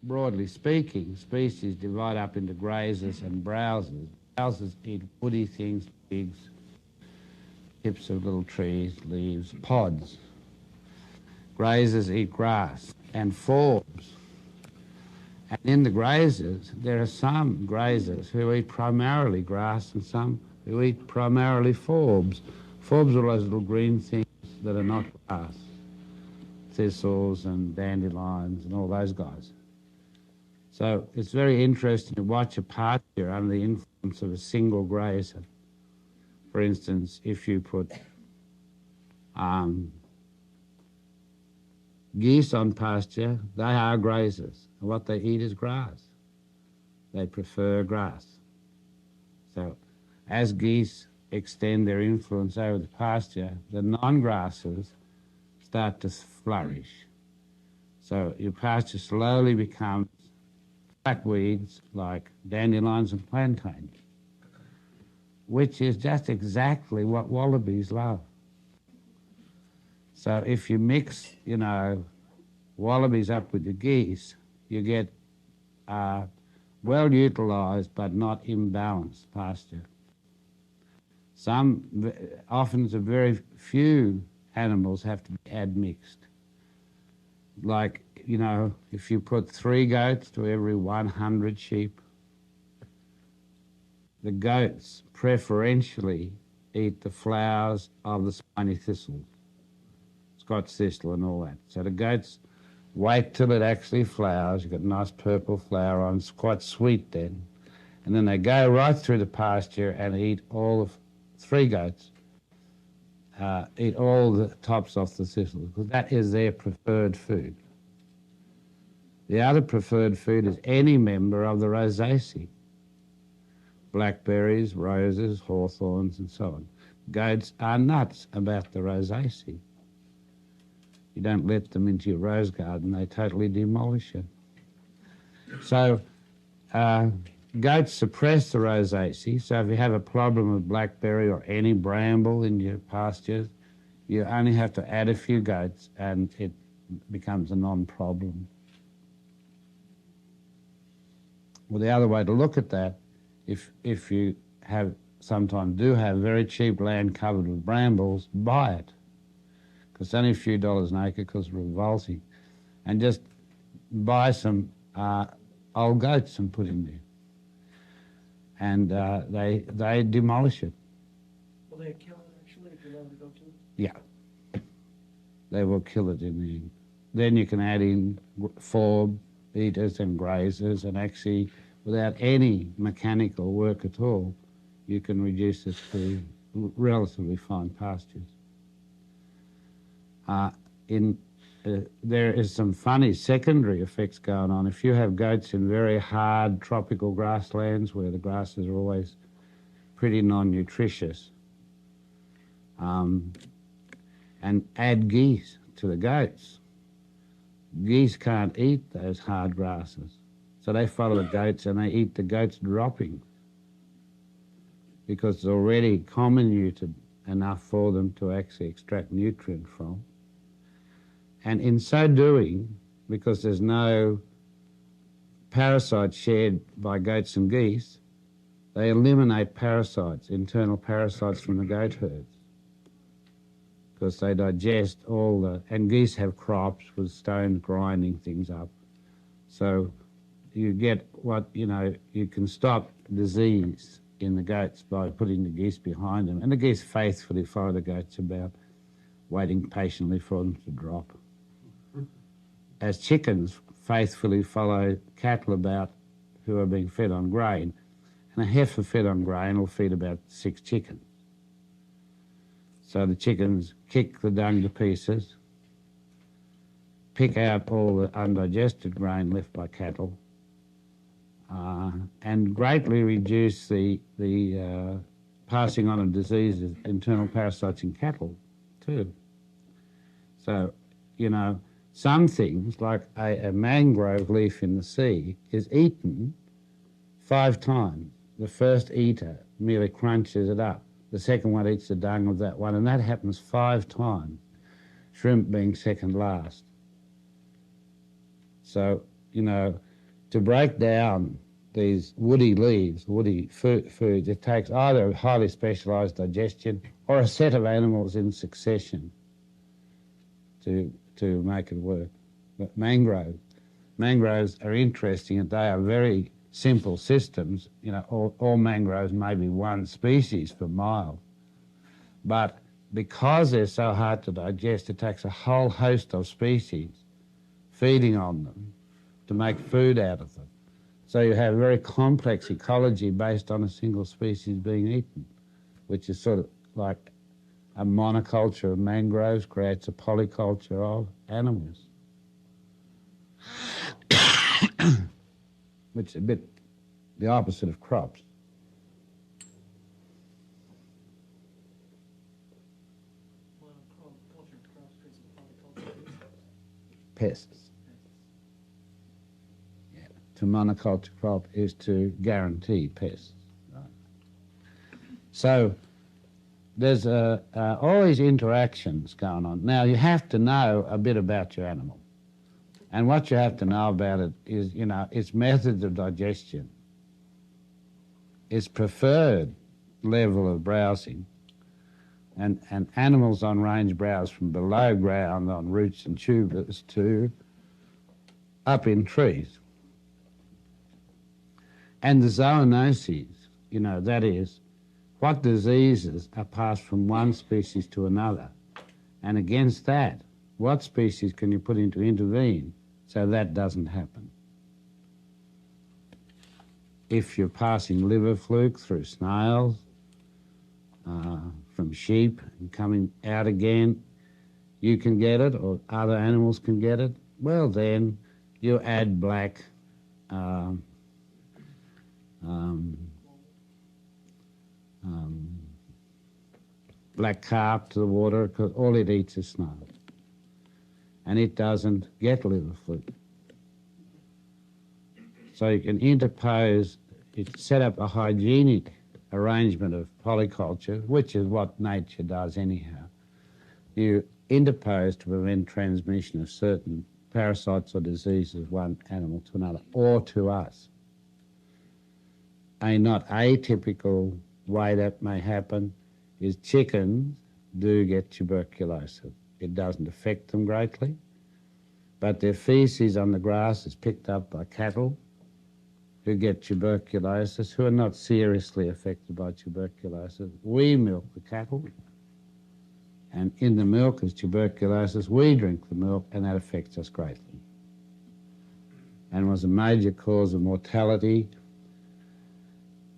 broadly speaking, species divide up into grazers and browsers. Browsers eat woody things, twigs, tips of little trees, leaves, pods. Grazers eat grass and forbs. And in the grazers, there are some grazers who eat primarily grass and some who eat primarily forbs. Forbs are those little green things that are not grass. Thistles and dandelions and all those guys. So it's very interesting to watch a pasture under the influence of a single grazer. For instance, if you put geese on pasture, they are grazers. And what they eat is grass. They prefer grass. So as geese extend their influence over the pasture, the non-grasses start to flourish. So your pasture slowly becomes black weeds like dandelions and plantains, which is just exactly what wallabies love. So if you mix, wallabies up with the geese, you get well-utilised but not imbalanced pasture. Often the very few animals have to be admixed. Like, if you put 3 goats to every 100 sheep, the goats preferentially eat the flowers of the spiny thistle, Scotch thistle and all that. So the goats wait till it actually flowers. You've got a nice purple flower on. It's quite sweet then. And then they go right through the pasture and eat all of 3 goats. Eat all the tops off the thistle because that is their preferred food. The other preferred food is any member of the Rosaceae. Blackberries, roses, hawthorns and so on. Goats are nuts about the Rosaceae. You don't let them into your rose garden, they totally demolish it. So goats suppress the Rosaceae, so if you have a problem with blackberry or any bramble in your pastures, you only have to add a few goats and it becomes a non-problem. Well, the other way to look at that, if you sometimes do have very cheap land covered with brambles, buy it. Because it's only a few dollars an acre because it's revolting. And just buy some old goats and put in there. And they demolish it. Will they kill it actually if you let them go to it? Yeah. They will kill it in the end. Then you can add in forb eaters and grazers, and actually, without any mechanical work at all, you can reduce it to relatively fine pastures. There is some funny secondary effects going on. If you have goats in very hard tropical grasslands where the grasses are always pretty non-nutritious, and add geese to the goats, geese can't eat those hard grasses. So they follow the goats and they eat the goats' droppings because it's already comminuted enough for them to actually extract nutrient from. And in so doing, because there's no parasites shared by goats and geese, they eliminate parasites, internal parasites from the goat herds, because they digest and geese have crops with stones grinding things up. So you get you can stop disease in the goats by putting the geese behind them. And the geese faithfully follow the goats about, waiting patiently for them to drop. As chickens faithfully follow cattle about who are being fed on grain. And a heifer fed on grain will feed about 6 chickens. So the chickens kick the dung to pieces, pick out all the undigested grain left by cattle, and greatly reduce the passing on of diseases, internal parasites in cattle too. So, some things, like a mangrove leaf in the sea, is eaten 5 times. The first eater merely crunches it up. The second one eats the dung of that one, and that happens 5 times, shrimp being second last. So, to break down these woody leaves, woody foods, it takes either highly specialised digestion or a set of animals in succession to make it work. But mangroves are interesting, and they are very simple systems. You know, all mangroves may be one species per mile, but because they're so hard to digest, it takes a whole host of species feeding on them to make food out of them. So you have a very complex ecology based on a single species being eaten, which is sort of like a monoculture of mangroves creates a polyculture of animals, which is a bit the opposite of crops. Monoculture crops creates a polyculture. Pests. Yeah. To monoculture crop is to guarantee pests. Right. So there's all these interactions going on. Now, you have to know a bit about your animal. And what you have to know about it is, you know, its methods of digestion, its preferred level of browsing, and animals on range browse from below ground on roots and tubers to up in trees. And the zoonoses, you know, that is, what diseases are passed from one species to another? And against that, what species can you put in to intervene so that doesn't happen? If you're passing liver fluke through snails, from sheep and coming out again, you can get it, or other animals can get it, well then you add black black carp to the water, because all it eats is snails. And it doesn't get liver fluke. So you can interpose, set up a hygienic arrangement of polyculture, which is what nature does anyhow. You interpose to prevent transmission of certain parasites or diseases, one animal to another, or to us. A not atypical way that may happen is chickens do get tuberculosis. It doesn't affect them greatly, but their feces on the grass is picked up by cattle who get tuberculosis, who are not seriously affected by tuberculosis. We milk the cattle, and in the milk is tuberculosis. We drink the milk, and that affects us greatly, and was a major cause of mortality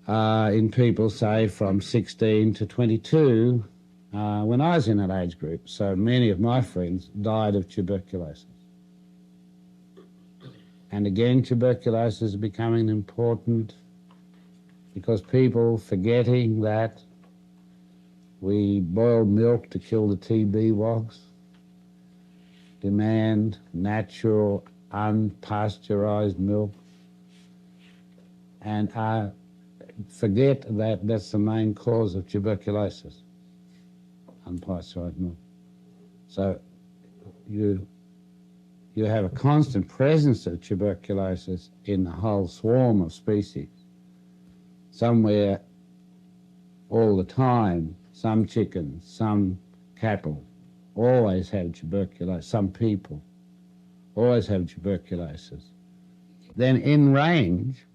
in people, say, from 16 to 22, when I was in that age group. So many of my friends died of tuberculosis. And again, tuberculosis is becoming important because people forgetting that we boil milk to kill the TB wogs, demand natural, unpasteurized milk, and forget that that's the main cause of tuberculosis, unpasteurized milk. So you have a constant presence of tuberculosis in the whole swarm of species. Somewhere, all the time, some chickens, some cattle always have tuberculosis, some people always have tuberculosis. Then in range,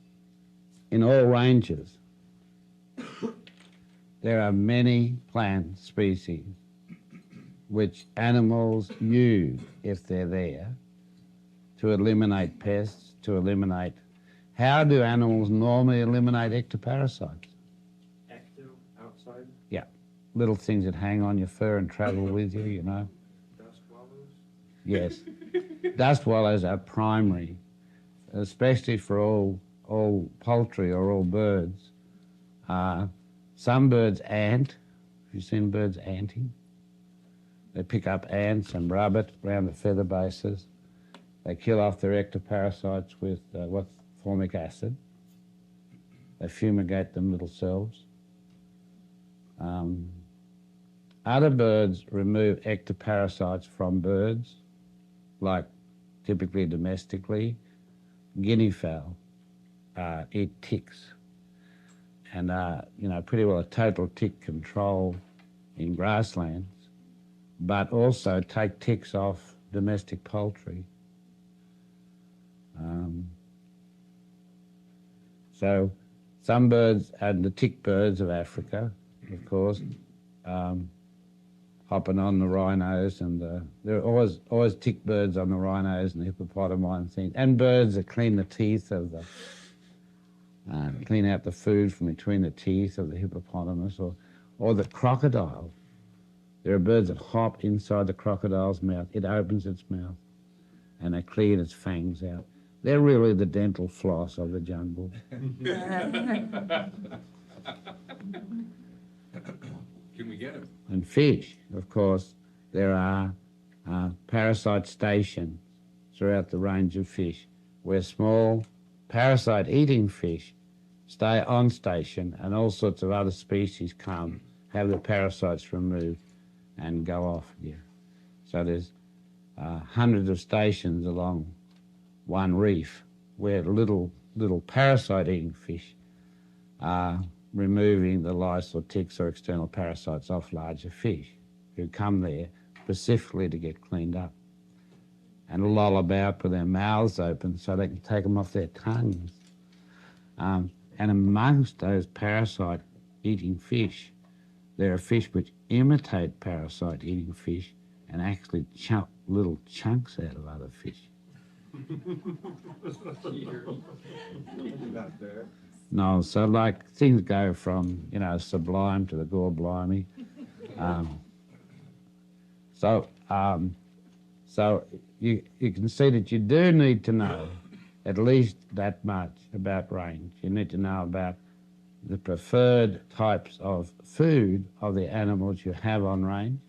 in all ranges, there are many plant species which animals use, if they're there, to eliminate pests, to eliminate... How do animals normally eliminate ectoparasites? Active outside. Yeah, little things that hang on your fur and travel with you, you know. Dust swallows. Yes, dust swallows are primary, especially for all poultry or all birds. Some birds ant. Have you seen birds anting? They pick up ants and rub it around the feather bases. They kill off their ectoparasites with formic acid. They fumigate them little selves. Other birds remove ectoparasites from birds, like typically domestically, guinea fowl eat ticks, and pretty well a total tick control in grasslands, but also take ticks off domestic poultry. So some birds, and the tick birds of Africa, of course, hopping on the rhinos, and there are always tick birds on the rhinos and the hippopotami and things, and birds that clean the teeth of the, clean out the food from between the teeth of the hippopotamus, or the crocodile. There are birds that hop inside the crocodile's mouth. It opens its mouth, and they clean its fangs out. They're really the dental floss of the jungle. Can we get them? And fish, of course, there are parasite stations throughout the range of fish where small parasite-eating fish stay on station, and all sorts of other species come, have the parasites removed, and go off again. So there's hundreds of stations along one reef where little parasite-eating fish are removing the lice or ticks or external parasites off larger fish who come there specifically to get cleaned up, and loll about with their mouths open so they can take them off their tongues. And amongst those parasite-eating fish, there are fish which imitate parasite-eating fish and actually chunk little chunks out of other fish. No, so like things go from, sublime to the gore blimey. So you can see that you do need to know at least that much about range. You need to know about the preferred types of food of the animals you have on range.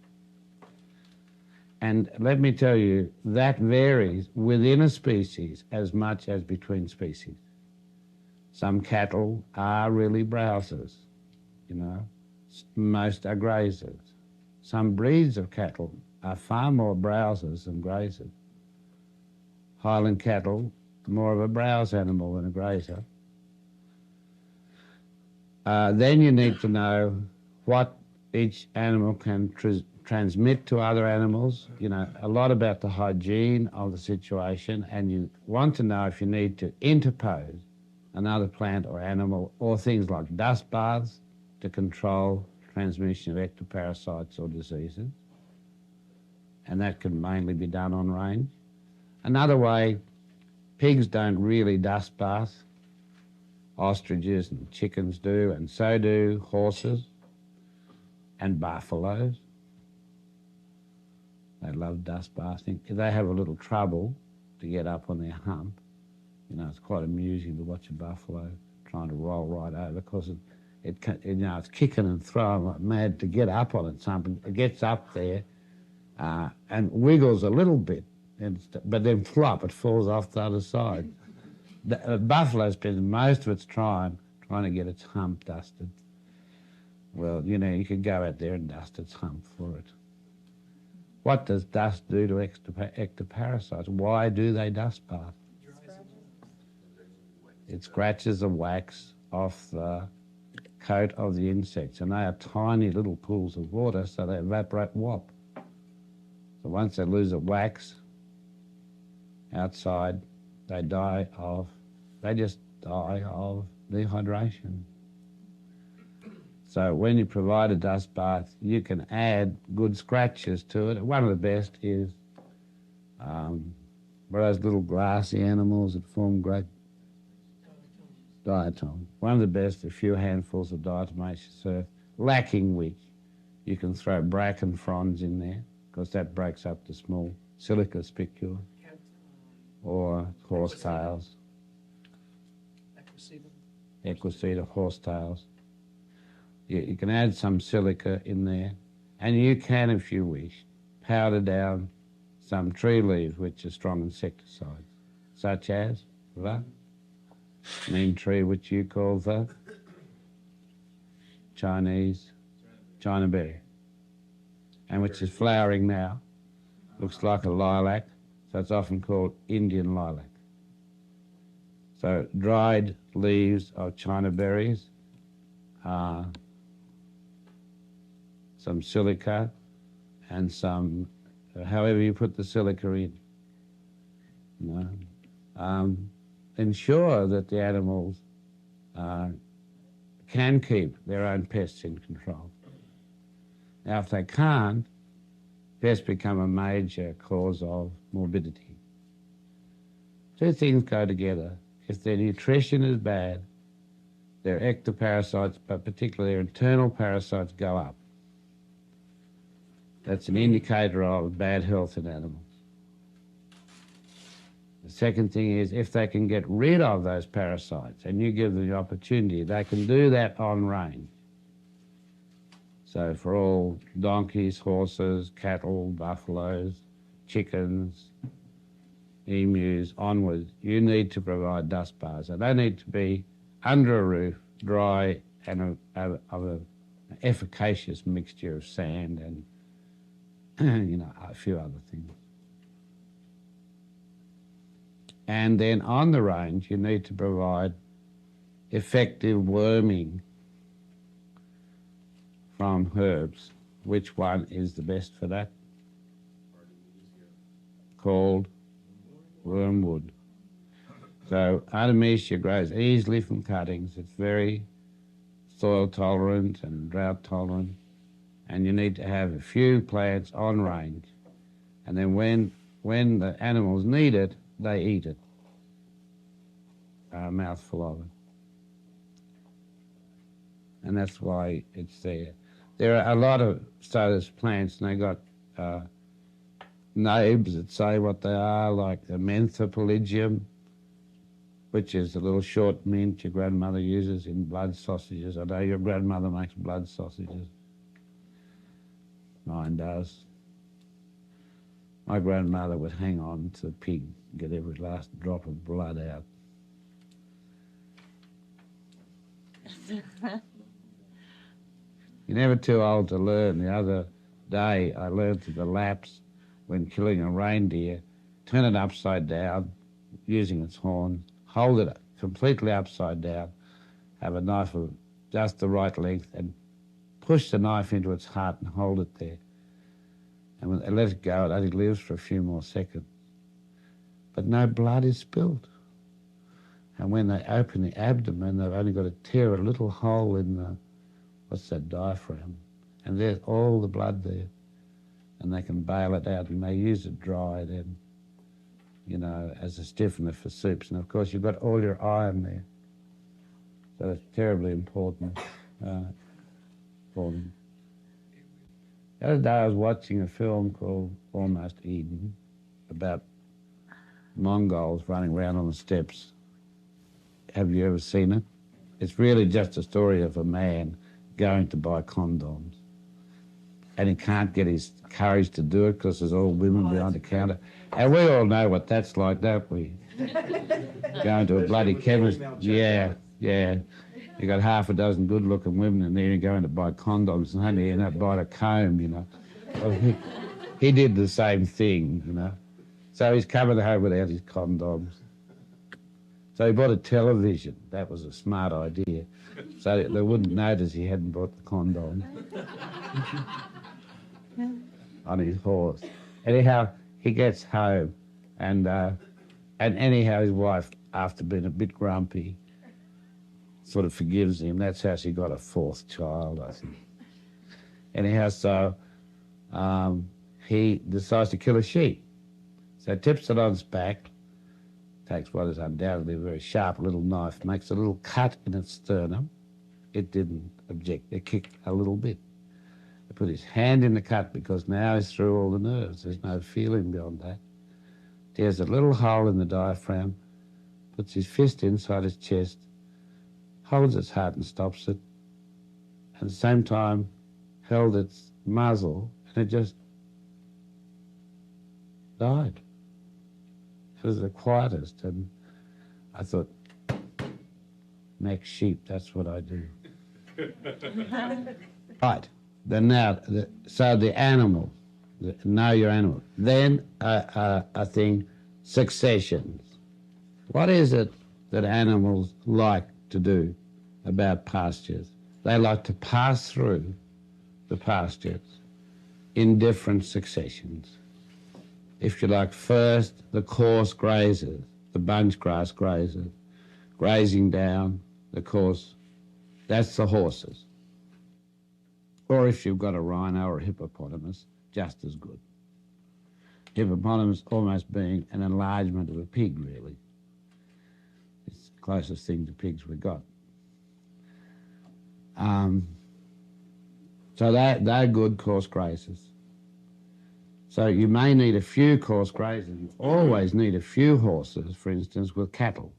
And let me tell you, that varies within a species as much as between species. Some cattle are really browsers, most are grazers. Some breeds of cattle are far more browsers than grazers. Highland cattle, more of a browse animal than a grazer. Then you need to know what each animal can transmit to other animals, a lot about the hygiene of the situation, and you want to know if you need to interpose another plant or animal, or things like dust baths to control transmission of ectoparasites or diseases. And that can mainly be done on range. Another way, pigs don't really dust bath. Ostriches and chickens do, and so do horses and buffaloes. They love dust bathing. They have a little trouble to get up on their hump. It's quite amusing to watch a buffalo trying to roll right over, because it's kicking and throwing like mad to get up on its hump. It gets up there and wiggles a little bit, but then flop, it falls off the other side. The buffalo spends most of its time trying to get its hump dusted. Well, you could go out there and dust its hump for it. What does dust do to ectoparasites? Why do they dust bath? It scratches the wax off the coat of the insects, and they are tiny little pools of water, so they evaporate whop. So once they lose the wax outside, they just die of dehydration. So when you provide a dust bath, you can add good scratches to it. One of the best is those little glassy animals that form great diatoms. One of the best, a few handfuls of diatomaceous earth, lacking which you can throw bracken fronds in there, because that breaks up the small silica spicule, or horsetails, equiseta horsetails. You can add some silica in there, and you can, if you wish, powder down some tree leaves which are strong insecticides, such as the neem tree, which you call the Chinese China berry, and which is flowering now. Looks like a lilac, so it's often called Indian lilac. So dried leaves of china berries, some silica, and some, however you put the silica in. You know? Ensure that the animals can keep their own pests in control. Now, if they can't, pests become a major cause of morbidity. Two things go together. If their nutrition is bad, their ectoparasites, but particularly their internal parasites, go up. That's an indicator of bad health in animals. The second thing is, if they can get rid of those parasites and you give them the opportunity, they can do that on range. So for all donkeys, horses, cattle, buffaloes, chickens, emus, onwards, you need to provide dust bars. They don't need to be under a roof, dry, and of an efficacious mixture of sand and, you know, a few other things. And then on the range, you need to provide effective worming from herbs. Which one is the best for that? Called wormwood. So Artemisia grows easily from cuttings. It's very soil tolerant and drought tolerant, and you need to have a few plants on range. And then when the animals need it, they eat it. A mouthful of it. And that's why it's there. There are a lot of Sodas plants, and they got names that say what they are, like the mentha palladium, which is the little short mint your grandmother uses in blood sausages. I know your grandmother makes blood sausages. Mine does. My grandmother would hang on to the pig, get every last drop of blood out. You're never too old to learn. The other day I learned to the lapse when killing a reindeer, turn it upside down using its horn, hold it completely upside down, have a knife of just the right length and push the knife into its heart and hold it there. And when they let it go, it only lives for a few more seconds. But no blood is spilled. And when they open the abdomen, they've only got to tear a little hole in the, what's that, diaphragm, and there's all the blood there. And they can bail it out, and they use it dry then, you know, as a stiffener for soups. And of course, you've got all your iron there. So it's terribly important for them. The other day I was watching a film called Almost Eden about Mongols running around on the steppes. Have you ever seen it? It's really just a story of a man going to buy condoms. And he can't get his courage to do it because there's all women behind the counter. And we all know what that's like, don't we? Going to a bloody chemist. Yeah. You got half a dozen good-looking women in there going to buy condoms and only end up buying a comb, you know. Well, he did the same thing, you know. So he's coming home without his condoms. So he bought a television. That was a smart idea. So they wouldn't notice he hadn't bought the condoms on his horse. Anyhow, he gets home and anyhow his wife, after being a bit grumpy, sort of forgives him. That's how she got a fourth child, I think. Anyhow, so he decides to kill a sheep. So tips it on its back, takes what is undoubtedly a very sharp little knife, makes a little cut in its sternum. It didn't object. It kicked a little bit. He put his hand in the cut because now he's through all the nerves. There's no feeling beyond that. Tears a little hole in the diaphragm, puts his fist inside his chest, holds its heart and stops it, and at the same time held its muzzle, and it just died. It was the quietest, and I thought, next sheep, that's what I do. Right, then now, so the animal, know your animal. Then I think successions. What is it that animals like to do about pastures. They like to pass through the pastures in different successions. If you like, first the coarse grazers, the bunch grass grazers, grazing down the coarse, that's the horses. Or if you've got a rhino or a hippopotamus, just as good. Hippopotamus almost being an enlargement of a pig, really. It's the closest thing to pigs we've got. So they're good coarse grazers. So you may need a few coarse grazers. You always need a few horses, for instance, with cattle.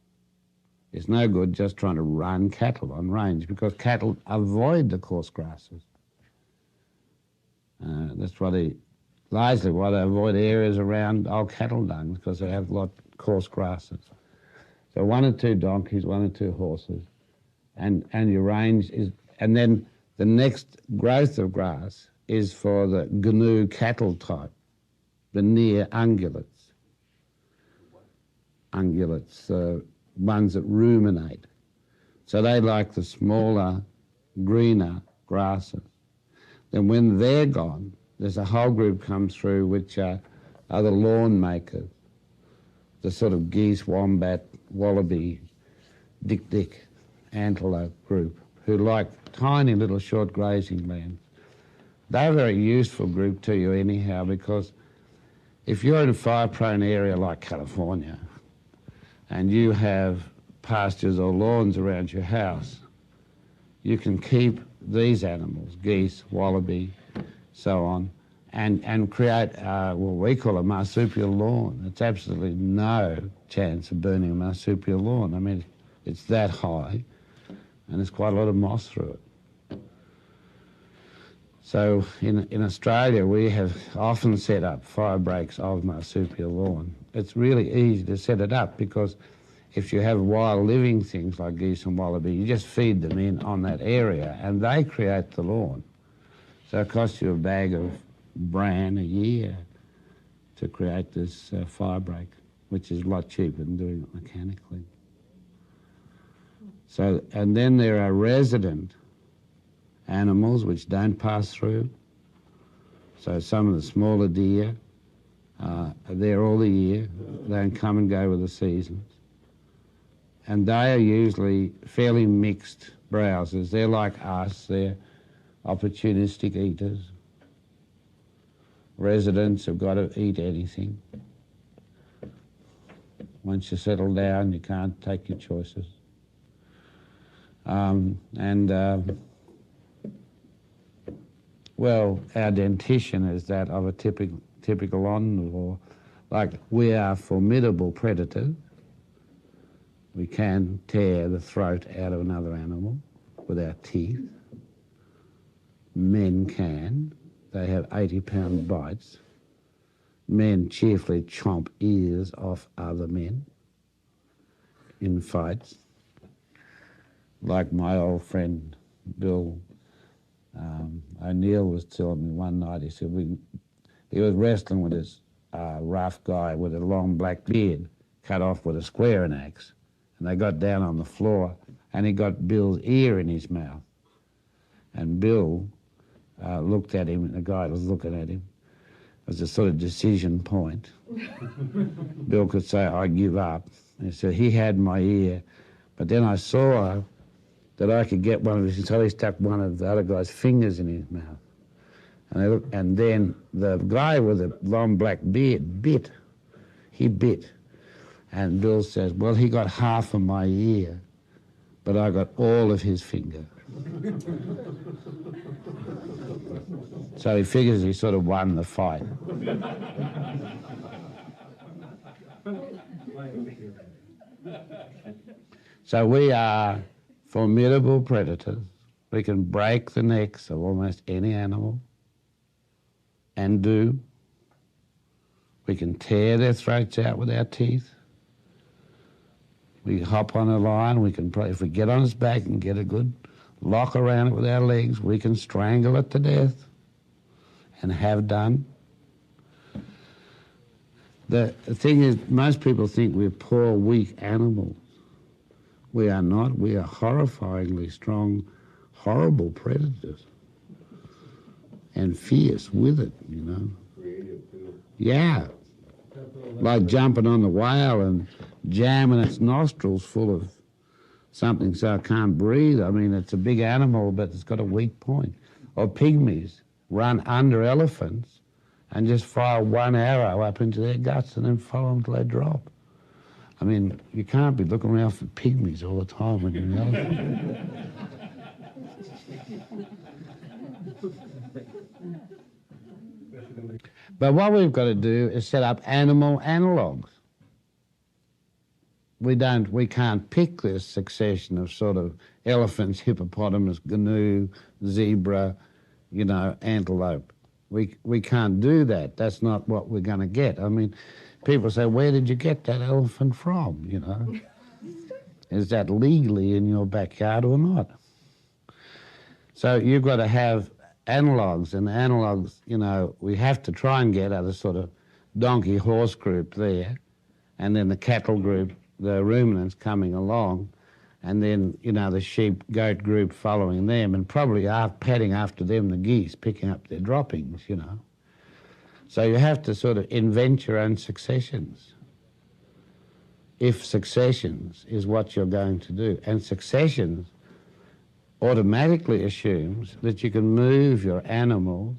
It's no good just trying to run cattle on range because cattle avoid the coarse grasses. That's largely why they avoid areas around old cattle dung, because they have a lot of coarse grasses. So 1 or 2 donkeys, 1 or 2 horses, and your range is, and then the next growth of grass is for the GNU cattle type, the near ungulates. Ungulates, ones that ruminate. So they like the smaller, greener grasses. Then when they're gone, there's a whole group comes through which are the lawn makers, the sort of geese, wombat, wallaby, dik-dik, antelope group, who like tiny little short grazing lands. They're a very useful group to you anyhow, because if you're in a fire-prone area like California and you have pastures or lawns around your house, you can keep these animals, geese, wallaby, so on, and create what we call a marsupial lawn. It's absolutely no chance of burning a marsupial lawn. I mean, it's that high, and there's quite a lot of moss through it. So in Australia, we have often set up fire breaks of marsupial lawn. It's really easy to set it up because if you have wild living things like geese and wallaby, you just feed them in on that area and they create the lawn. So it costs you a bag of bran a year to create this fire break, which is a lot cheaper than doing it mechanically. So, and then there are resident animals which don't pass through. So some of the smaller deer are there all the year. They don't come and go with the seasons. And they are usually fairly mixed browsers. They're like us, they're opportunistic eaters. Residents have got to eat anything. Once you settle down, you can't take your choices. Well, our dentition is that of a typical omnivore. Like, we are formidable predators. We can tear the throat out of another animal with our teeth. Men can. They have 80-pound bites. Men cheerfully chomp ears off other men in fights. Like my old friend Bill O'Neill was telling me one night, he said he was wrestling with this rough guy with a long black beard cut off with a squaring axe. And they got down on the floor and he got Bill's ear in his mouth. And Bill looked at him, and the guy was looking at him. It was a sort of decision point. Bill could say, I give up. And he said, he had my ear. But then I saw that I could get one of his, so he stuck one of the other guy's fingers in his mouth. And then the guy with the long black beard bit. He bit. And Bill says, well, he got half of my ear, but I got all of his finger. So he figures he sort of won the fight. So we are formidable predators. We can break the necks of almost any animal, and do. We can tear their throats out with our teeth. We hop on a lion, we can, if we get on its back and get a good lock around it with our legs, we can strangle it to death, and have done. The thing is, most people think we're poor, weak animals. We are not. We are horrifyingly strong, horrible predators. And fierce with it, you know. Creative too. Yeah. Like jumping on the whale and jamming its nostrils full of something so it can't breathe. I mean, it's a big animal, but it's got a weak point. Or pygmies run under elephants and just fire one arrow up into their guts and then follow them till they drop. I mean, you can't be looking around for pygmies all the time when you're an elephant. But what we've got to do is set up animal analogues. We can't pick this succession of sort of elephants, hippopotamus, gnu, zebra, you know, antelope. We can't do that. That's not what we're going to get. I mean, people say, where did you get that elephant from, you know? Is that legally in your backyard or not? So you've got to have analogues, and analogues, you know, we have to try and get other sort of donkey horse group there, and then the cattle group, the ruminants coming along, and then, you know, the sheep goat group following them, and probably padding after them the geese, picking up their droppings, you know. So you have to sort of invent your own successions, if successions is what you're going to do. And successions automatically assumes that you can move your animals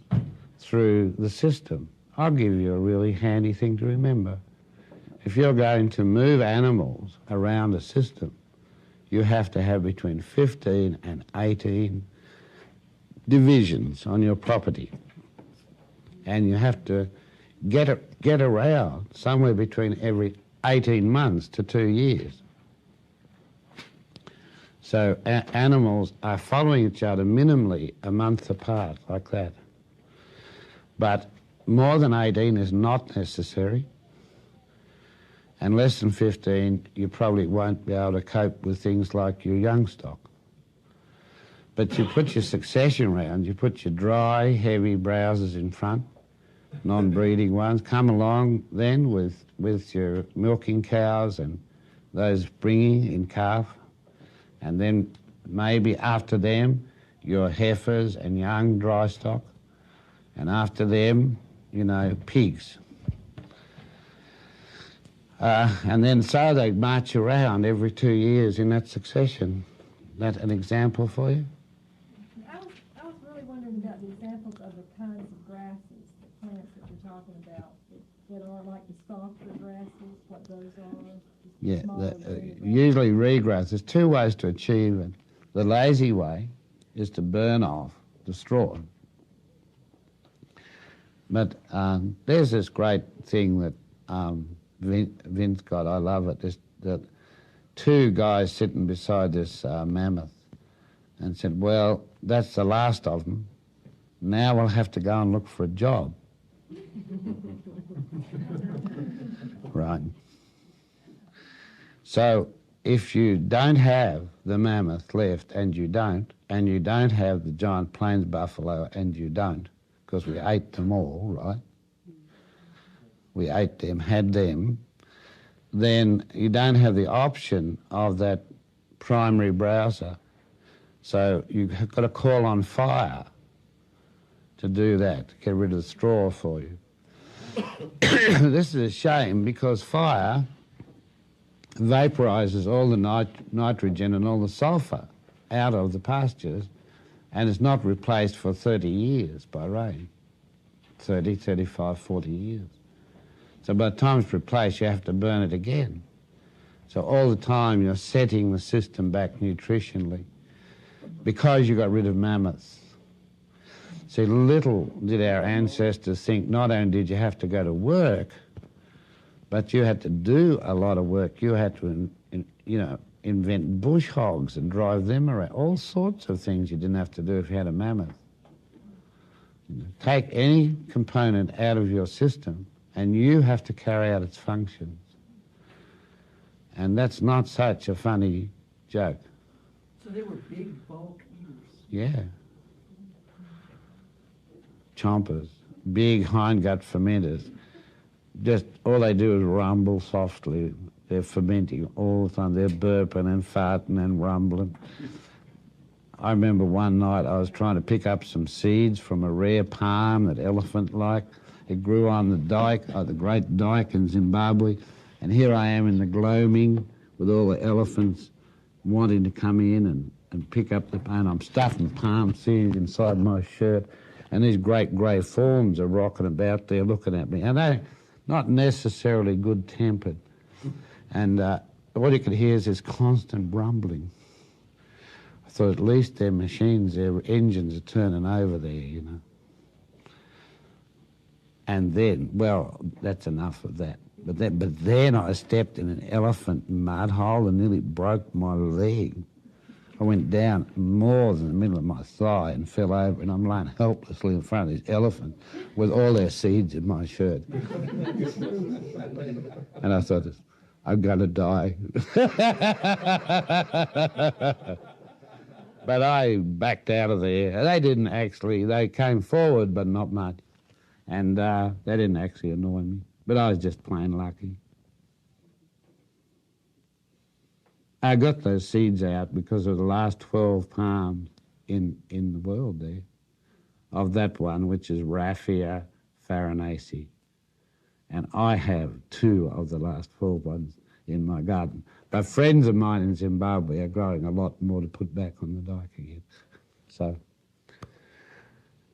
through the system. I'll give you a really handy thing to remember. If you're going to move animals around a system, you have to have between 15 and 18 divisions on your property. And you have to get around somewhere between every 18 months to 2 years. So animals are following each other minimally a month apart, like that. But more than 18 is not necessary. And less than 15, you probably won't be able to cope with things like your young stock. But you put your succession round, you put your dry, heavy browsers in front, non-breeding ones, come along then with your milking cows and those bringing in calf, and then maybe after them, your heifers and young dry stock, and after them, you know, pigs. And then so they march around every 2 years in that succession. That an example for you? I was really wondering about the examples of the kinds of grasses, the plants that you're talking about, that are like the softer grasses, what those are. Yeah, smaller green usually regrowth. There's two ways to achieve it. The lazy way is to burn off the straw. But there's this great thing that Vince got, I love it, that two guys sitting beside this mammoth and said, well, that's the last of them. Now we'll have to go and look for a job. Right. So if you don't have the mammoth left, and you don't have the giant plains buffalo, and you don't, because we ate them all, right? We ate them, had them, then you don't have the option of that primary browser. So you've got to call on fire to do that, to get rid of the straw for you. This is a shame, because fire vaporizes all the nitrogen and all the sulfur out of the pastures, and it's not replaced for 30 years by rain. 30, 35, 40 years. So by the time it's replaced, you have to burn it again. So all the time you're setting the system back nutritionally because you got rid of mammoths. See, little did our ancestors think not only did you have to go to work, but you had to do a lot of work. You had to, invent bush hogs and drive them around. All sorts of things you didn't have to do if you had a mammoth. Take any component out of your system and you have to carry out its functions. And that's not such a funny joke. So they were big bulk eaters. Yeah. Chompers, big hindgut fermenters. Just all they do is rumble softly, They're fermenting all the time. They're burping and farting and rumbling. I remember one night I was trying to pick up some seeds from a rare palm that elephant liked. It grew on the dike, the great dike in Zimbabwe, and here I am in the gloaming with all the elephants wanting to come in and pick up the palm. I'm stuffing palm seeds inside my shirt, and these great grey forms are rocking about there looking at me, and they're not necessarily good-tempered. And what you could hear is this constant rumbling. I thought at least their machines, their engines are turning over there, you know. And then, well, that's enough of that. But then I stepped in an elephant mud hole and nearly broke my leg. I went down more than the middle of my thigh and fell over, and I'm lying helplessly in front of this elephant with all their seeds in my shirt. And I thought, I'm going to die. But I backed out of there. They didn't actually, they came forward, but not much. And they didn't actually annoy me. But I was just plain lucky. I got those seeds out because of the last 12 palms in the world there, of that one, which is Raffia farinaceae. And I have 2 of the last 12 ones in my garden. But friends of mine in Zimbabwe are growing a lot more to put back on the dike again. So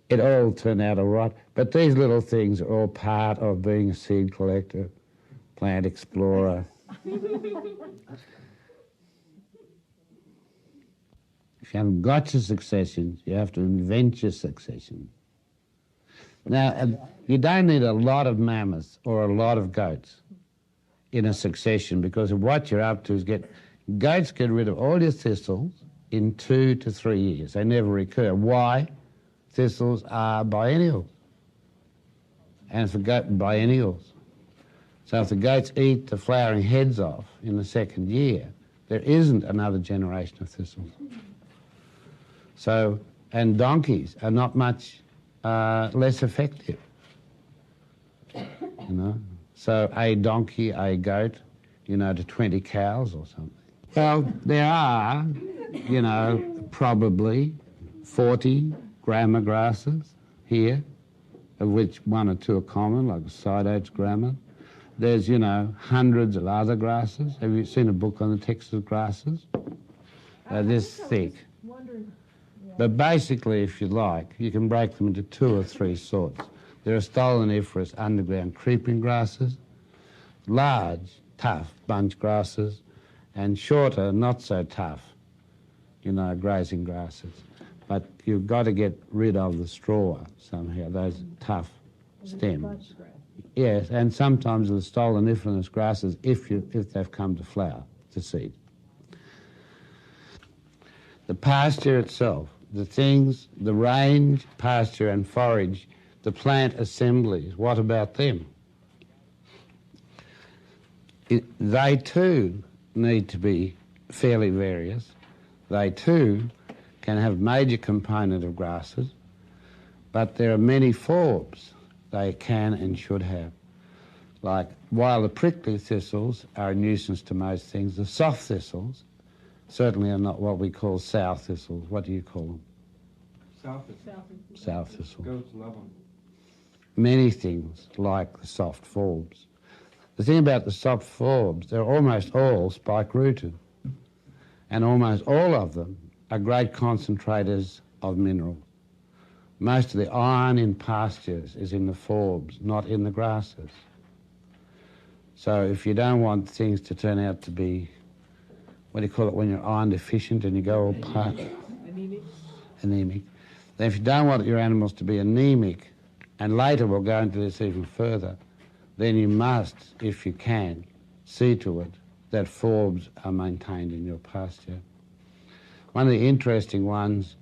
it all turned out all right. But these little things are all part of being a seed collector, plant explorer. If you haven't got your successions, you have to invent your succession. Now, you don't need a lot of mammoths or a lot of goats in a succession, because what you're up to is goats get rid of all your thistles in 2 to 3 years. They never recur. Why? Thistles are biennials. And for biennials. So if the goats eat the flowering heads off in the 2nd year, there isn't another generation of thistles. So, and donkeys are not much less effective, you know. So a donkey, a goat, you know, to 20 cows or something. Well, there are, you know, probably 40 grama grasses here, of which 1 or 2 are common, like the side oats grama. There's, you know, hundreds of other grasses. Have you seen a book on the Texas grasses? They're this thick. But basically, if you like, you can break them into 2 or 3 sorts. There are stoloniferous underground creeping grasses, large, tough bunch grasses, and shorter, not so tough, you know, grazing grasses. But you've got to get rid of the straw somehow, those tough stems. Yes, and sometimes the stoloniferous grasses if they've come to flower, to seed. The pasture itself, the things, the range, pasture and forage, the plant assemblies, what about them? They too need to be fairly various. They too can have major component of grasses, but there are many forms they can and should have. Like, while the prickly thistles are a nuisance to most things, the soft thistles certainly are not what we call sow thistles. What do you call them? Sow thistles. Goats love them. Many things like the soft forbs. The thing about the soft forbs, they're almost all spike-rooted, and almost all of them are great concentrators of mineral. Most of the iron in pastures is in the forbs, not in the grasses. So if you don't want things to turn out to be, what do you call it when you're iron deficient and you go all anemic. Then if you don't want your animals to be anemic, and later we'll go into this even further, then you must, if you can, see to it that forbs are maintained in your pasture. One of the interesting ones,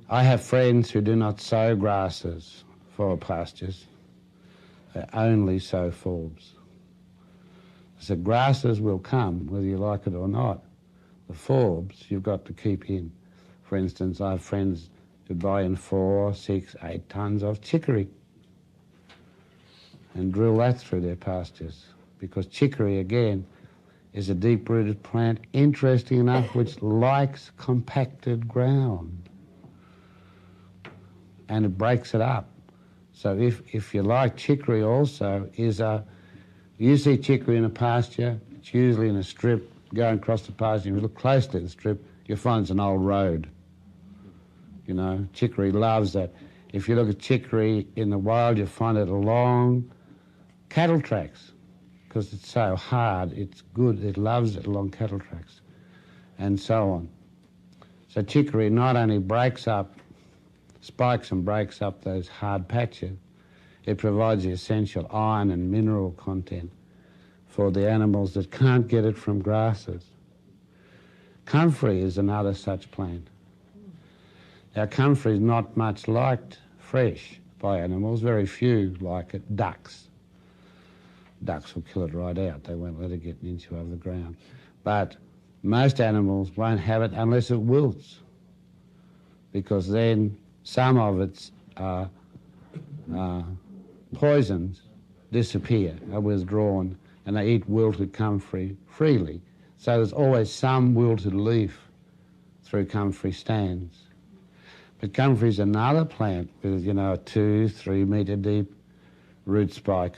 I have friends who do not sow grasses for pastures. They only sow forbs. So grasses will come whether you like it or not. The forbs you've got to keep in. For instance, I have friends who buy in 4, 6, 8 tons of chicory and drill that through their pastures, because chicory, again, is a deep-rooted plant, interesting enough, which likes compacted ground. And it breaks it up. So if you like, chicory also is you see chicory in a pasture, it's usually in a strip, going across the pasture, and you look closely at the strip, you'll find it's an old road. You know, chicory loves that. If you look at chicory in the wild, you'll find it along cattle tracks, because it's so hard, it's good, it loves it along cattle tracks, and so on. So chicory not only spikes and breaks up those hard patches, it provides the essential iron and mineral content for the animals that can't get it from grasses. Comfrey is another such plant. Now, comfrey is not much liked fresh by animals, very few like it. Ducks will kill it right out, they won't let it get an inch above the ground. But most animals won't have it unless it wilts, because then some of its poisons disappear, are withdrawn, and they eat wilted comfrey freely. So there's always some wilted leaf through comfrey stands. But comfrey's another plant with, you know, a 2-3 metre deep root spike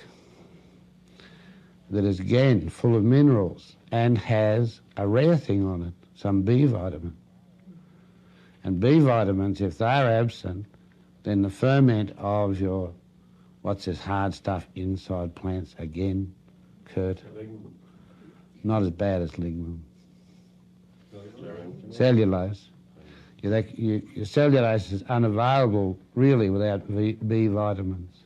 that is, again, full of minerals and has a rare thing on it, some B vitamin. And B vitamins, if they're absent, then the ferment of your, what's this hard stuff inside plants, again, Kurt? Not as bad as lignin. Cellulose. Your cellulose is unavailable really without B vitamins.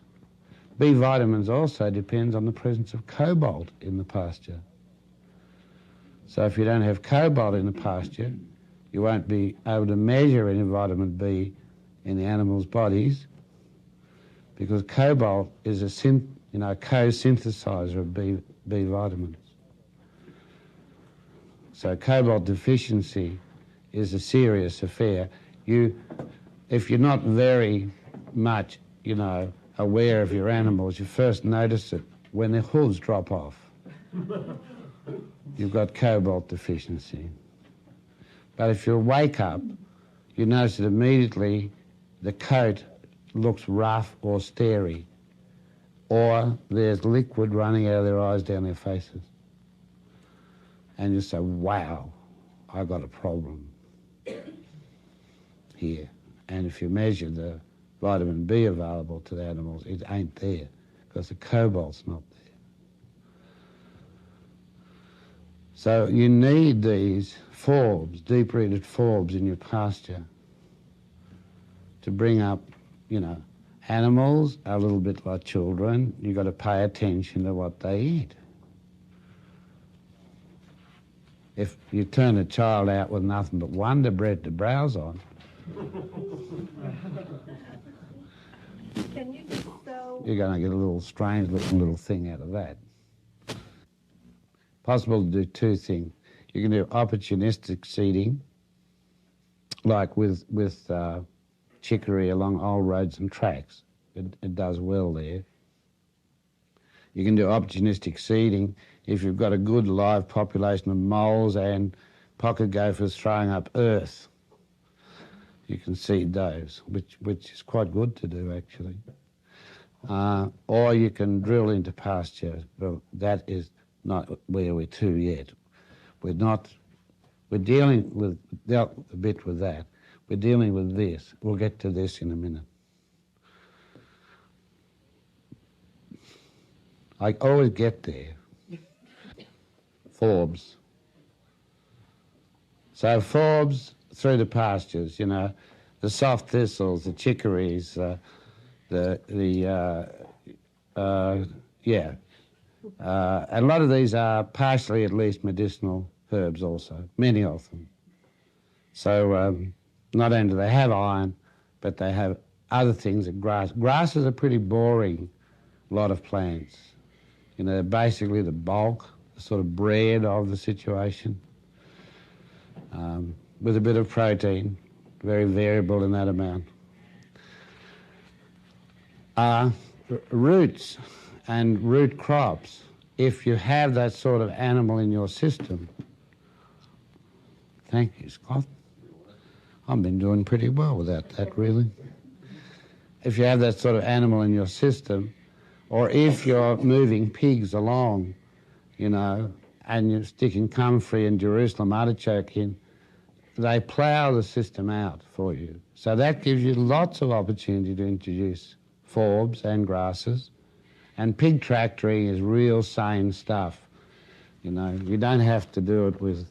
B vitamins also depends on the presence of cobalt in the pasture. So if you don't have cobalt in the pasture, you won't be able to measure any vitamin B in the animals' bodies, because cobalt is a co-synthesizer of B vitamins. So cobalt deficiency is a serious affair. If you're not very much, aware of your animals, you first notice it when their hooves drop off. You've got cobalt deficiency. But if you wake up, you notice that immediately the coat looks rough or starey, or there's liquid running out of their eyes down their faces. And you say, wow, I got a problem here. And if you measure the vitamin B available to the animals, it ain't there, because the cobalt's not there. So you need these forbs, deep-rooted forbs in your pasture to bring up, animals are a little bit like children. You've got to pay attention to what they eat. If you turn a child out with nothing but Wonder Bread to browse on, Can you just you're going to get a little strange-looking little thing out of that. Possible to do two things. You can do opportunistic seeding, like with chicory along old roads and tracks. It does well there. You can do opportunistic seeding if you've got a good live population of moles and pocket gophers throwing up earth. You can seed those, which is quite good to do, actually. Or you can drill into pasture. Well, that is not where we're to yet. We're dealt a bit with that. We're dealing with this. We'll get to this in a minute. I always get there. Forbs. So forbs through the pastures, the soft thistles, the chicories, a lot of these are partially at least medicinal herbs also, many of them. So not only do they have iron, but they have other things that grasses are pretty boring lot of plants. They're basically the bulk, the sort of bread of the situation, with a bit of protein, very variable in that amount. Roots and root crops if you have that sort of animal in your system, thank you, Scott. I've been doing pretty well without that, really. If you have that sort of animal in your system, or if you're moving pigs along, you know, and you're sticking comfrey and Jerusalem artichoke in, they plough the system out for you. So that gives you lots of opportunity to introduce forbs and grasses. And pig tractoring is real sane stuff. You know, you don't have to do it with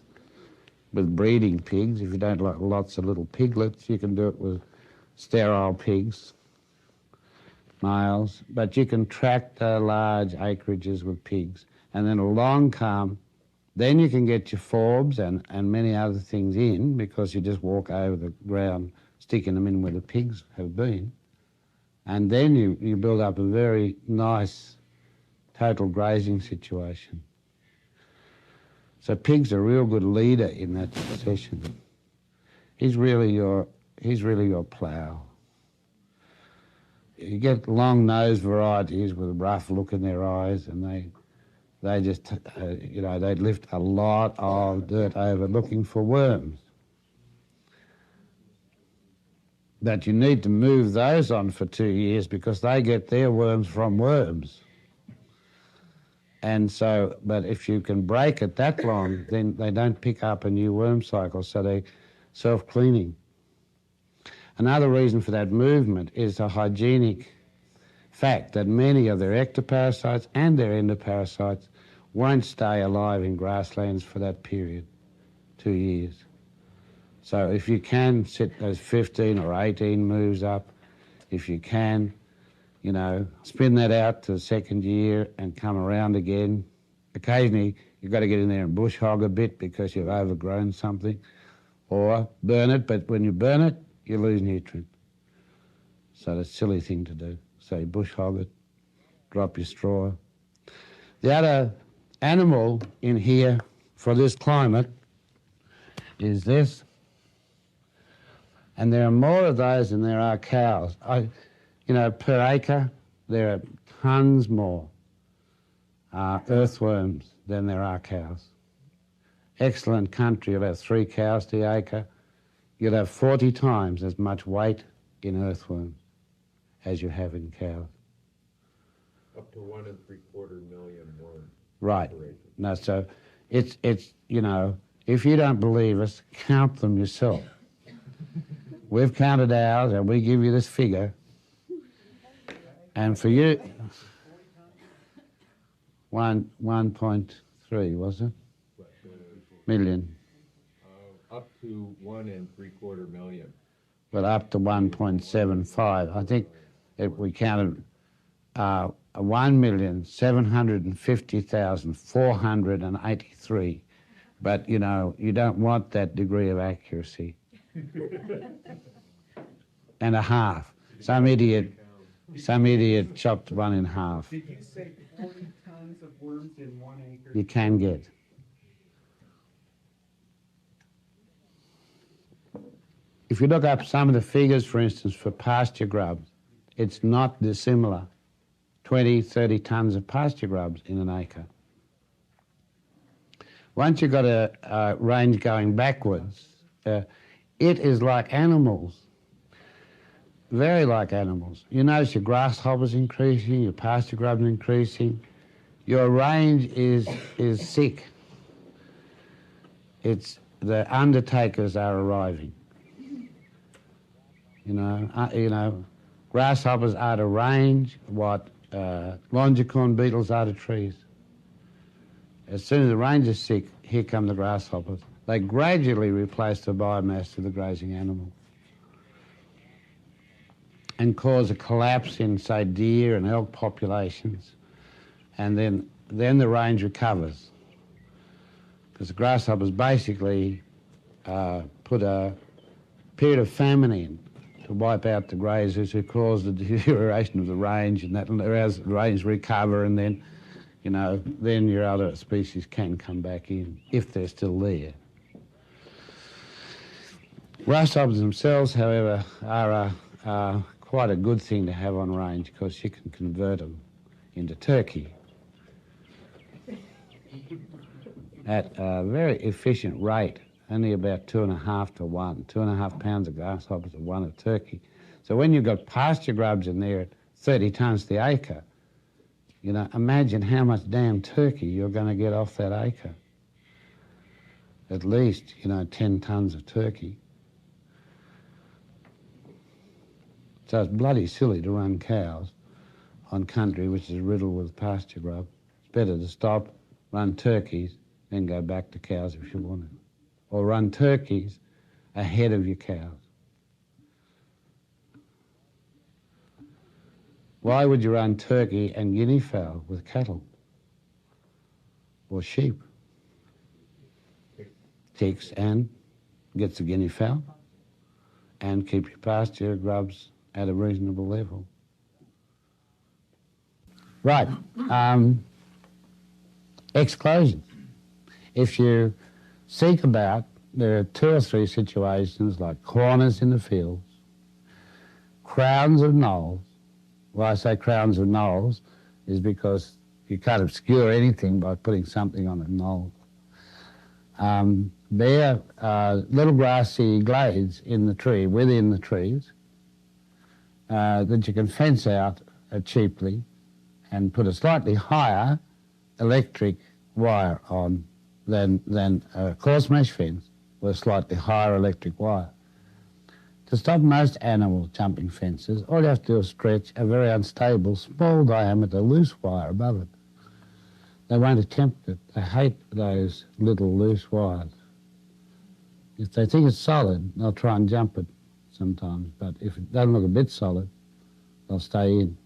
breeding pigs. If you don't like lots of little piglets, you can do it with sterile pigs, males. But you can tractor large acreages with pigs. And then along come, then you can get your forbs and many other things in, because you just walk over the ground sticking them in where the pigs have been. And then you build up a very nice total grazing situation. So pigs are a real good leader in that succession. He's really your plough. You get long-nosed varieties with a rough look in their eyes, and they just, you know, they lift a lot of dirt over looking for worms. But you need to move those on for 2 years because they get their worms from worms. And so, but if you can break it that long, then they don't pick up a new worm cycle, so they're self-cleaning. Another reason for that movement is the hygienic fact that many of their ectoparasites and their endoparasites won't stay alive in grasslands for that period, 2 years. So if you can sit those 15 or 18 moves up, if you can, you know, spin that out to the second year and come around again. Occasionally, you've got to get in there and bush hog a bit because you've overgrown something, or burn it, but when you burn it, you lose nutrient. So that's a silly thing to do. So you bush hog it, drop your straw. The other animal in here for this climate is this. And there are more of those than there are cows. You know, per acre, there are tons more earthworms than there are cows. Excellent country, you'll have 3 cows to the acre. You'll have 40 times as much weight in earthworms as you have in cows. Up to 1 3/4 million worms. Right. No, so it's you know, if you don't believe us, count them yourself. We've counted ours, and we give you this figure. And for you, 1.3, was it? Million. Up to 1 3/4 million. Well, up to 1.75. I think we counted 1,750,483. But, you know, you don't want that degree of accuracy. And a half. Some idiot chopped one in half. Did you say 40 tons of worms in 1 acre? You can get. If you look up some of the figures, for instance, for pasture grubs, it's not dissimilar. 20, 30 tons of pasture grubs in an acre. Once you've got a range going backwards, it is like animals. Very like animals. You notice your grasshoppers increasing, your pasture grubs increasing. Your range is sick. It's the undertakers are arriving. You know, grasshoppers are to range what longicorn beetles are to trees. As soon as the range is sick, here come the grasshoppers. They gradually replace the biomass of the grazing animal and cause a collapse in, say, deer and elk populations, and then the range recovers. Because the grasshoppers basically put a period of famine in to wipe out the grazers who cause the deterioration of the range, and that allows the range recover, and then, you know, then your other species can come back in, if they're still there. Grasshoppers themselves, however, are quite a good thing to have on range because you can convert them into turkey. at a very efficient rate, only about 2.5 to 1, 2.5 pounds of grasshoppers to 1 of turkey. So when you've got pasture grubs in there at 30 tonnes the acre, you know, imagine how much damn turkey you're going to get off that acre. At least, you know, 10 tonnes of turkey. So it's bloody silly to run cows on country which is riddled with pasture grub. It's better to stop, run turkeys, then go back to cows if you want to. Or run turkeys ahead of your cows. Why would you run turkey and guinea fowl with cattle? Or sheep? Ticks and gets the guinea fowl and keep your pasture grubs at a reasonable level. Right, exclusions. If you seek about, there are 2 or 3 situations like corners in the fields, crowns of knolls. Why I say crowns of knolls is because you can't obscure anything by putting something on a knoll. There are little grassy glades in the tree, within the trees, that you can fence out cheaply and put a slightly higher electric wire on than a coarse mesh fence with a slightly higher electric wire. To stop most animal jumping fences, all you have to do is stretch a very unstable, small diameter, loose wire above it. They won't attempt it. They hate those little loose wires. If they think it's solid, they'll try and jump it sometimes, but if it doesn't look a bit solid, they'll stay in.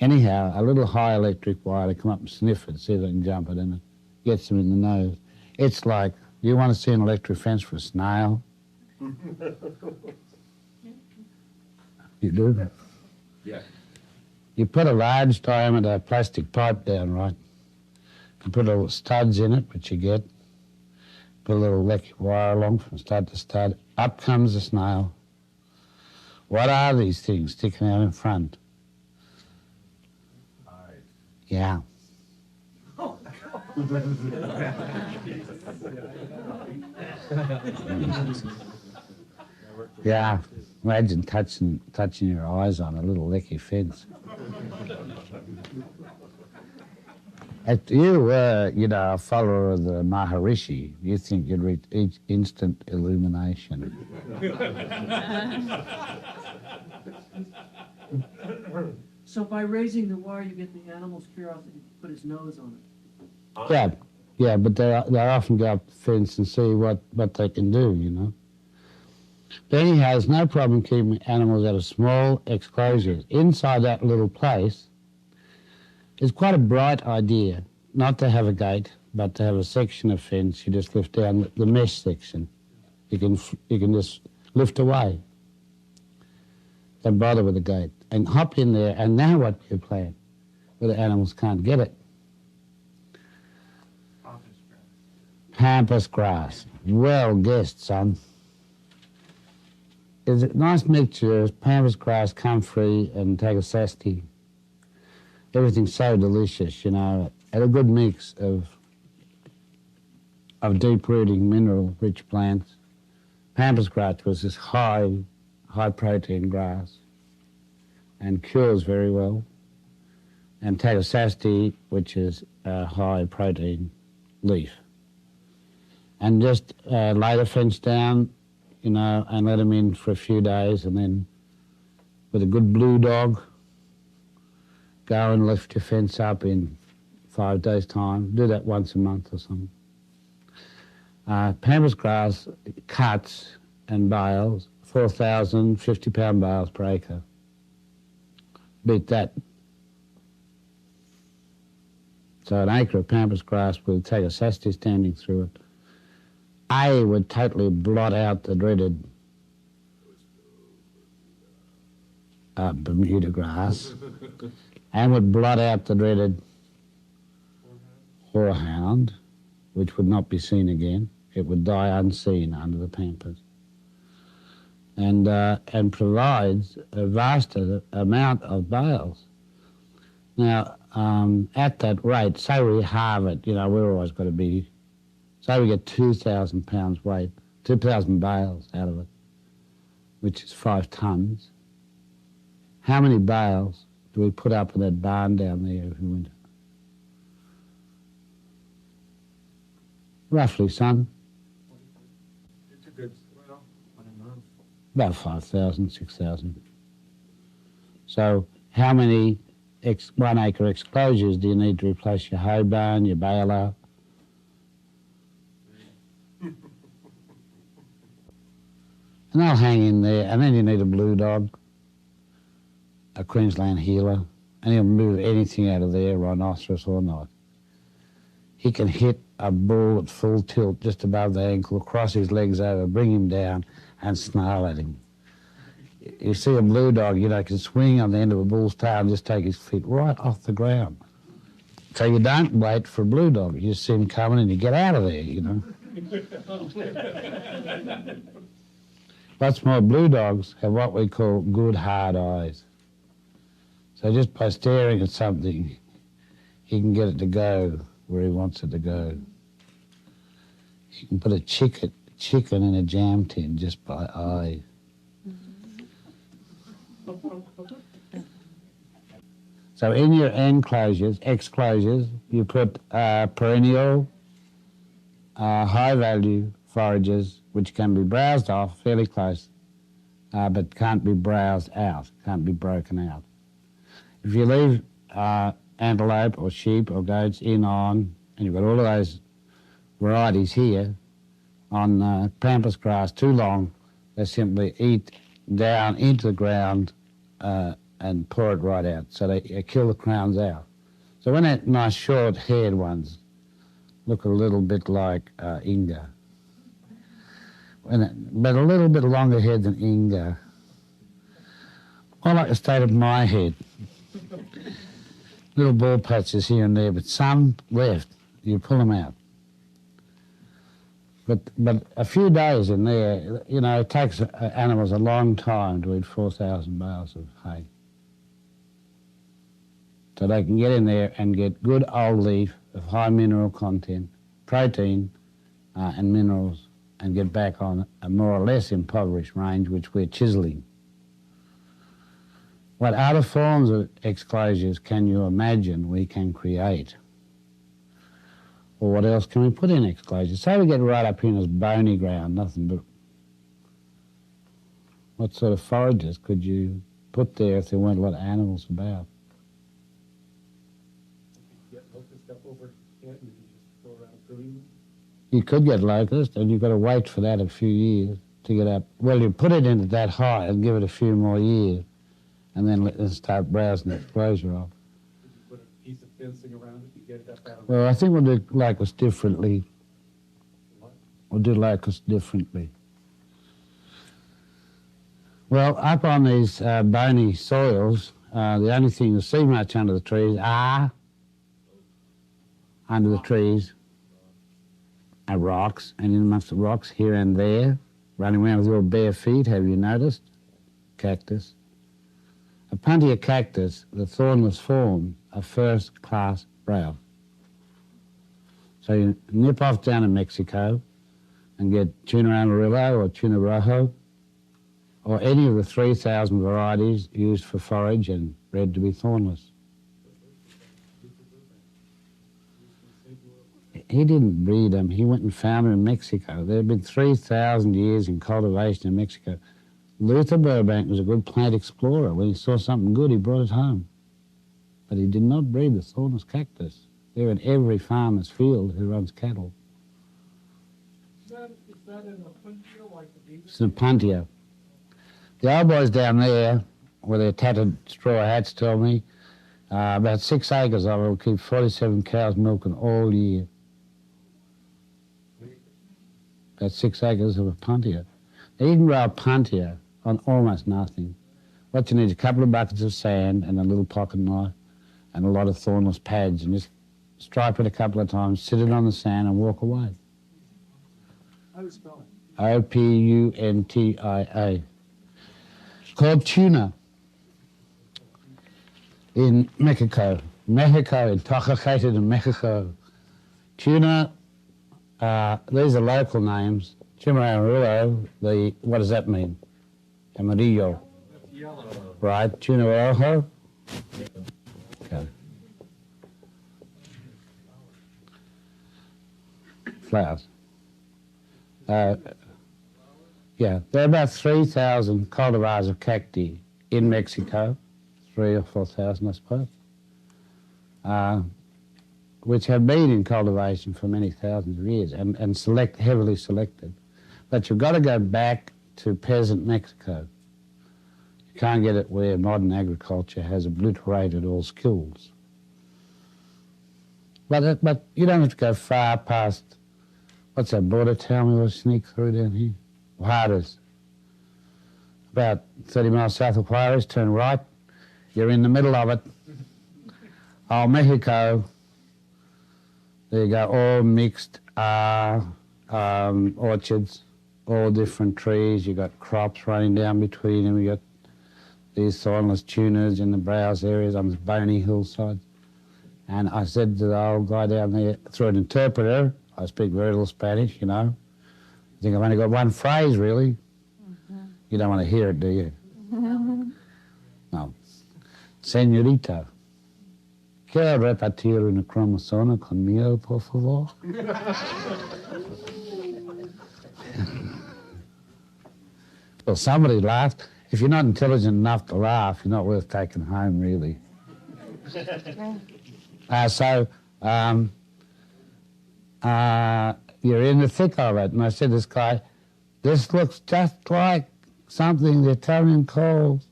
Anyhow, a little high electric wire, they come up and sniff it, see if they can jump it, and it gets them in the nose. It's like, you want to see an electric fence for a snail? You do? Yeah. You put a large diameter plastic pipe down, right? You put little studs in it, which you get. Put a little electric wire along from stud to stud. Up comes the snail. What are these things sticking out in front? Yeah. Yeah, imagine touching your eyes on a little lecky fence. If you were, you know, a follower of the Maharishi, you think you'd reach instant illumination. So by raising the wire, you get the animal's curiosity to put his nose on it. Yeah, but they often go up the fence and see what they can do, you know. But anyhow, there's no problem keeping animals at a small exclosure. Inside that little place, it's quite a bright idea not to have a gate, but to have a section of fence you just lift down, the mesh section. You can just lift away. Don't bother with the gate. And hop in there, and now what do you plan? Where the animals can't get it. Pampas grass. Well guessed, son. It's a nice mixture of pampas grass, comfrey, and tagasasti. Everything's so delicious, you know, and a good mix of deep-rooting, mineral-rich plants. Pampas grass was this high-protein grass and cures very well. And tagasasti, which is a high-protein leaf. And just lay the fence down, you know, and let them in for a few days, and then with a good blue dog, go and lift your fence up in 5 days' time. Do that once a month or something. Pampas grass cuts and bales, 4,000 50-pound bales per acre. Beat that. So an acre of pampas grass with tagasasti standing through it, would totally blot out the dreaded Bermuda grass, and would blot out the dreaded horehound, which would not be seen again. It would die unseen under the pampas, and provides a vast amount of bales. Now, at that rate, say we halve it, we're always got to be, say we get 2,000 pounds weight, 2,000 bales out of it, which is 5 tons. How many bales do we put up in that barn down there every winter? Roughly, son? It's a good, well, I don't know. About 5,000, 6,000. So how many 1 acre exclosures do you need to replace your hoe barn, your baler? And they'll hang in there, and then you need a blue dog, a Queensland healer, and he'll move anything out of there, rhinoceros or not. He can hit a bull at full tilt just above the ankle, cross his legs over, bring him down, and snarl at him. You see a blue dog, can swing on the end of a bull's tail and just take his feet right off the ground. So you don't wait for a blue dog. You see him coming and you get out of there, What's more, blue dogs have what we call good hard eyes. So just by staring at something, he can get it to go where he wants it to go. You can put a chicken in a jam tin just by eye. So in your exclosures, you put perennial, high-value forages which can be browsed off fairly close, but can't be browsed out, can't be broken out. If you leave antelope or sheep or goats in on, and you've got all of those varieties here, on pampas grass too long, they simply eat down into the ground and pour it right out. So they kill the crowns out. So when that nice short-haired ones look a little bit like Inga, but a little bit longer head than Inga, I like the state of my head. Little ball patches here and there, but some left. You pull them out. But a few days in there, it takes animals a long time to eat 4,000 bales of hay. So they can get in there and get good old leaf of high mineral content, protein and minerals, and get back on a more or less impoverished range, which we're chiseling. What other forms of exclosures can you imagine we can create? Or what else can we put in exclosures? Say we get right up in this bony ground, nothing but... What sort of forages could you put there if there weren't a lot of animals about? Get locust up over it and you just throw around pruning. You could get locust, and you've got to wait for that a few years to get up. Well, you put it into that height and give it a few more years, and then let it start browsing the exclosure off. Did you put a piece of fencing around it to get it up out of Well, I think we'll do locust differently. what? We'll do locust differently. Well, up on these bony soils, the only thing you see much under the trees are rocks, and in amongst the rocks here and there, running around with your bare feet, have you noticed? Cactus. A puntia cactus, the thornless form, a first-class browse. So you nip off down to Mexico and get tuna amarillo or tuna rojo, or any of the 3,000 varieties used for forage and bred to be thornless. He didn't breed them. He went and found them in Mexico. There had been 3,000 years in cultivation in Mexico. Luther Burbank was a good plant explorer. When he saw something good, he brought it home. But he did not breed the thornless cactus. They're in every farmer's field who runs cattle. Is that in a puntia like the beaver? It's a puntia. The old boys down there, with their tattered straw hats, tell me, about 6 acres of it will keep 47 cows milking all year. About 6 acres of a puntia. Now, you can grow a puntia on almost nothing. What you need is a couple of buckets of sand and a little pocket knife and a lot of thornless pads, and just stripe it a couple of times, sit it on the sand and walk away. How do you spell it? Opuntia. Called tuna in Mexico. Mexico, intoxicated in Mexico. Tuna, these are local names. Chimarrillo, what does that mean? Amarillo. Yellow. Right, tuna rojo. Okay. Flowers. Yeah, there are about 3,000 cultivars of cacti in Mexico, 3,000 or 4,000, I suppose, which have been in cultivation for many thousands of years and heavily selected. But you've got to go back to peasant Mexico. You can't get it where modern agriculture has obliterated all skills. But you don't have to go far past, what's that border town we will sneak through down here? Juarez. About 30 miles south of Juarez, turn right, you're in the middle of it. Oh, Mexico, there you go, all mixed orchards, all different trees. You got crops running down between them. You got these thornless tunas in the browse areas on the bony hillsides. And I said to the old guy down there, through an interpreter, I speak very little Spanish, you know. I think I've only got one phrase, really. You don't want to hear it, do you? No. Señorita, ¿quiere repartir una cromosoma conmigo, por favor? Well, somebody laughed. If you're not intelligent enough to laugh, you're not worth taking home, really. You're in the thick of it. And I said to this guy, this looks just like something the Italian calls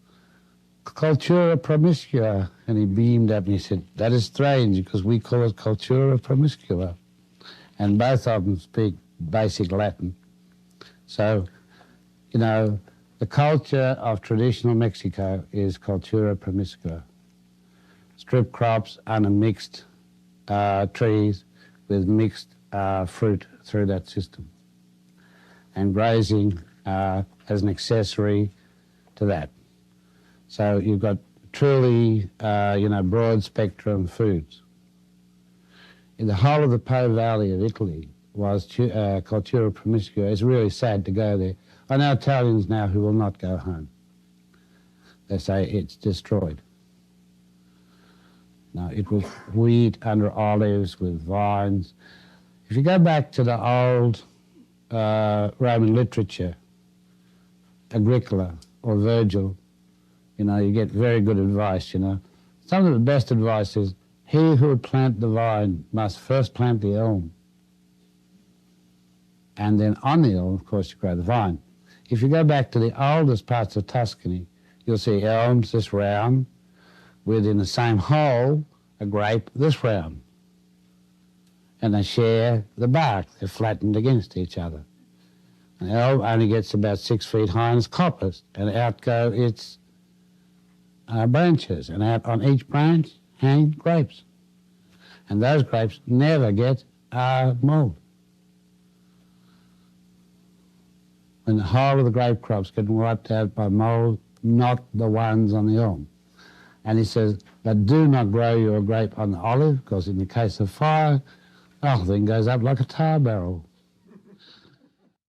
cultura promiscua. And he beamed at me and said, that is strange because we call it cultura promiscua. And both of them speak basic Latin. So, you know, the culture of traditional Mexico is cultura promiscua. Strip crops under mixed trees with mixed fruit through that system. And grazing as an accessory to that. So you've got truly, broad spectrum foods. In the whole of the Po Valley of Italy was cultura promiscua. It's really sad to go there. I know Italians now who will not go home. They say it's destroyed. No, it was wheat under olives with vines. If you go back to the old Roman literature, Agricola or Virgil, you get very good advice, Some of the best advice is, he who would plant the vine must first plant the elm. And then on the elm, of course, you grow the vine. If you go back to the oldest parts of Tuscany, you'll see elms this round, within the same hole, a grape this round. And they share the bark. They're flattened against each other. An elm only gets about 6 feet high and it's coppiced, and out go its branches, and out on each branch hang grapes. And those grapes never get mold. And the whole of the grape crops get wiped out by mold, not the ones on the elm. And he says, but do not grow your grape on the olive, because in the case of fire, the thing goes up like a tar barrel.